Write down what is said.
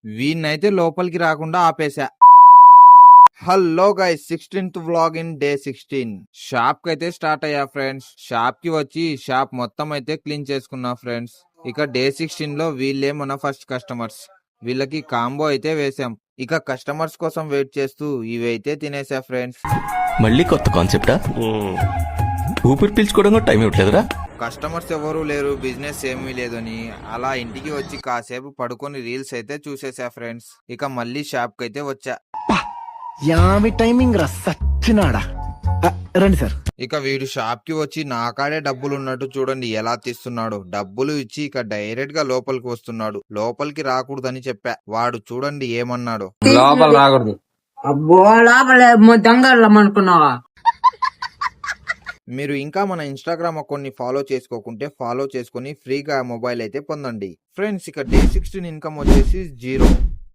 వీడినైతే లోపలికి రాకుండా ఆపేశా. Hello guys, 16th vlog in day 16. Shop కి అయితే స్టార్ట్ అయ్యా ఫ్రెండ్స్. షాప్ కి వచ్చి షాప్ మొత్తం అయితే క్లీన్ చేసుకున్నా ఫ్రెండ్స్. ఇక డే 16 లో వీళ్ళే మన ఫస్ట్ కస్టమర్స్. వీళ్ళకి కాంబో అయితే వేసాం. ఇక కస్టమర్స్ కోసం వెయిట్ చేస్తూ ఇవైతే తినేసా ఫ్రెండ్స్. మళ్ళీ కొత్త కాన్సెప్టా? ఊపిరి పీల్చుకోవడం కూడా టైం ఇవ్వట్లేదురా. కస్టమర్స్ ఎవరు లేరు, బిజినెస్ ఏమీ లేదని అలా ఇంటికి వచ్చి కాసేపు పడుకొని రీల్స్ అయితే చూసేసా ఫ్రెండ్స్. ఇక మళ్ళీ షాప్ కి అయితే వచ్చా. యామి టైమింగ్ రా సచ్చినాడా. రండి సార్. ఇక వీడు షాప్ కి వచ్చి నా కాడే డబ్బులు ఉన్నట్టు చూడండి ఎలా తీస్తున్నాడు. డబ్బులు ఇచ్చి ఇక డైరెక్ట్ గా లోపలికి వస్తున్నాడు. లోపలికి రాకూడదని చెప్పా. వాడు చూడండి ఏమన్నాడు. లోపల రాకూడదు. అబ్బో లోపల దొంగలం అనుకున్నావా? మీరు ఇంకా మన ఇన్స్టాగ్రామ్ అకౌంట్ ని ఫాలో చేసుకోకుంటే ఫాలో చేసుకుని ఫ్రీగా మొబైల్ అయితే పొందండి ఫ్రెండ్స్. ఇక డే 16 ఇన్కమ్ వచ్చేసి 0.